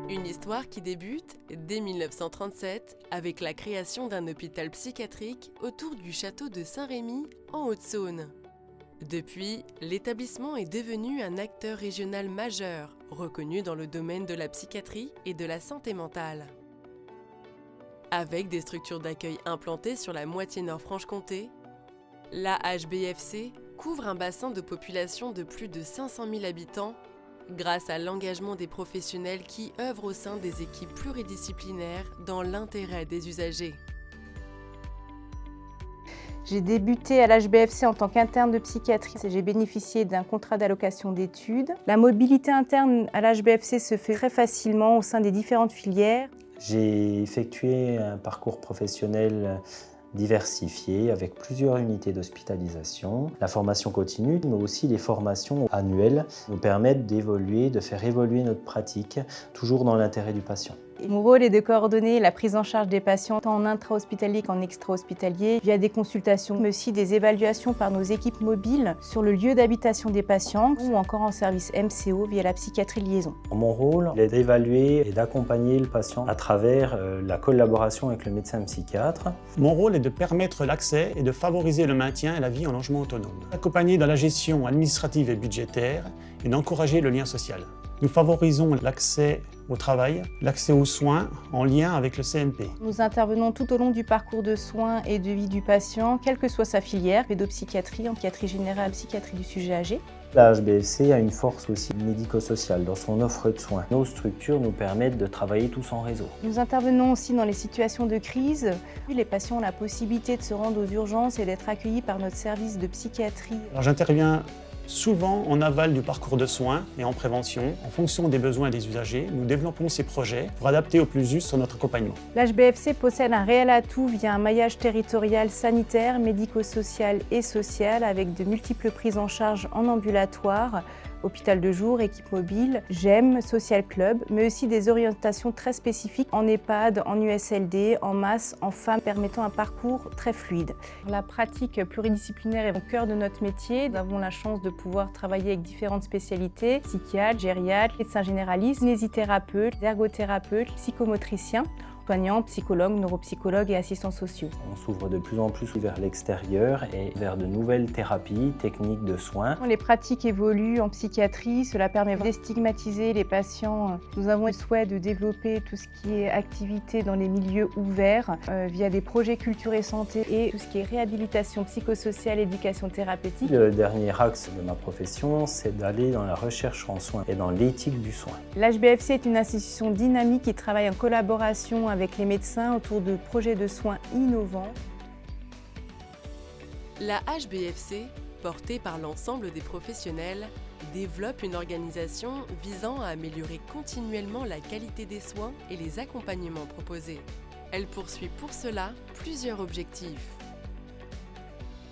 Une histoire qui débute dès 1937 avec la création d'un hôpital psychiatrique autour du château de Saint-Rémy en Haute-Saône. Depuis, l'établissement est devenu un acteur régional majeur, reconnu dans le domaine de la psychiatrie et de la santé mentale. Avec des structures d'accueil implantées sur la moitié nord-Franche-Comté, la HBFC couvre un bassin de population de plus de 500 000 habitants grâce à l'engagement des professionnels qui œuvrent au sein des équipes pluridisciplinaires dans l'intérêt des usagers. J'ai débuté à l'HBFC en tant qu'interne de psychiatrie. J'ai bénéficié d'un contrat d'allocation d'études. La mobilité interne à l'HBFC se fait très facilement au sein des différentes filières. J'ai effectué un parcours professionnel diversifié avec plusieurs unités d'hospitalisation. La formation continue, mais aussi les formations annuelles nous permettent d'évoluer, de faire évoluer notre pratique, toujours dans l'intérêt du patient. Mon rôle est de coordonner la prise en charge des patients tant en intra-hospitalier qu'en extra-hospitalier via des consultations, mais aussi des évaluations par nos équipes mobiles sur le lieu d'habitation des patients ou encore en service MCO via la psychiatrie liaison. Mon rôle est d'évaluer et d'accompagner le patient à travers la collaboration avec le médecin psychiatre. Mon rôle est de permettre l'accès et de favoriser le maintien et la vie en logement autonome. Accompagner dans la gestion administrative et budgétaire et d'encourager le lien social. Nous favorisons l'accès au travail, l'accès aux soins en lien avec le CMP. Nous intervenons tout au long du parcours de soins et de vie du patient, quelle que soit sa filière, pédopsychiatrie, en psychiatrie générale, psychiatrie du sujet âgé. La HBFC a une force aussi médico-sociale dans son offre de soins. Nos structures nous permettent de travailler tous en réseau. Nous intervenons aussi dans les situations de crise. Les patients ont la possibilité de se rendre aux urgences et d'être accueillis par notre service de psychiatrie. Alors j'interviens souvent en aval du parcours de soins et en prévention. En fonction des besoins des usagers, nous développons ces projets pour adapter au plus juste notre accompagnement. L'HBFC possède un réel atout via un maillage territorial sanitaire, médico-social et social avec de multiples prises en charge en ambulatoire, hôpital de jour, équipe mobile, GEM, social club, mais aussi des orientations très spécifiques en EHPAD, en USLD, en masse, en femmes, permettant un parcours très fluide. La pratique pluridisciplinaire est au cœur de notre métier. Nous avons la chance de pouvoir travailler avec différentes spécialités, psychiatres, gériatres, médecins généralistes, kinésithérapeutes, ergothérapeutes, psychomotriciens, soignants, psychologues, neuropsychologues et assistants sociaux. On s'ouvre de plus en plus vers l'extérieur et vers de nouvelles thérapies, techniques de soins. Les pratiques évoluent en psychiatrie, cela permet de déstigmatiser les patients. Nous avons le souhait de développer tout ce qui est activité dans les milieux ouverts via des projets culture et santé et tout ce qui est réhabilitation psychosociale, éducation thérapeutique. Le dernier axe de ma profession, c'est d'aller dans la recherche en soins et dans l'éthique du soin. L'HBFC est une institution dynamique qui travaille en collaboration avec les médecins autour de projets de soins innovants. La HBFC, portée par l'ensemble des professionnels, développe une organisation visant à améliorer continuellement la qualité des soins et les accompagnements proposés. Elle poursuit pour cela plusieurs objectifs.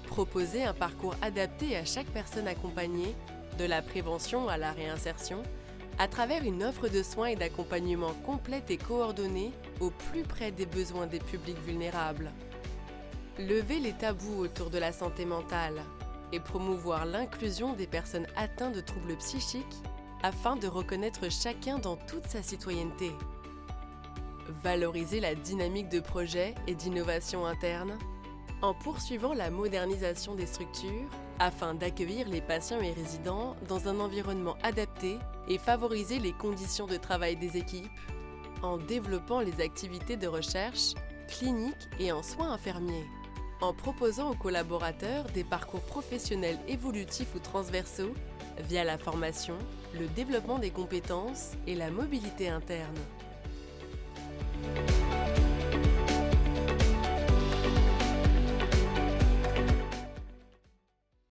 Proposer un parcours adapté à chaque personne accompagnée, de la prévention à la réinsertion, à travers une offre de soins et d'accompagnement complète et coordonnée au plus près des besoins des publics vulnérables. Lever les tabous autour de la santé mentale et promouvoir l'inclusion des personnes atteintes de troubles psychiques afin de reconnaître chacun dans toute sa citoyenneté. Valoriser la dynamique de projet et d'innovation interne en poursuivant la modernisation des structures afin d'accueillir les patients et résidents dans un environnement adapté et favoriser les conditions de travail des équipes, en développant les activités de recherche, cliniques et en soins infirmiers, en proposant aux collaborateurs des parcours professionnels évolutifs ou transversaux via la formation, le développement des compétences et la mobilité interne.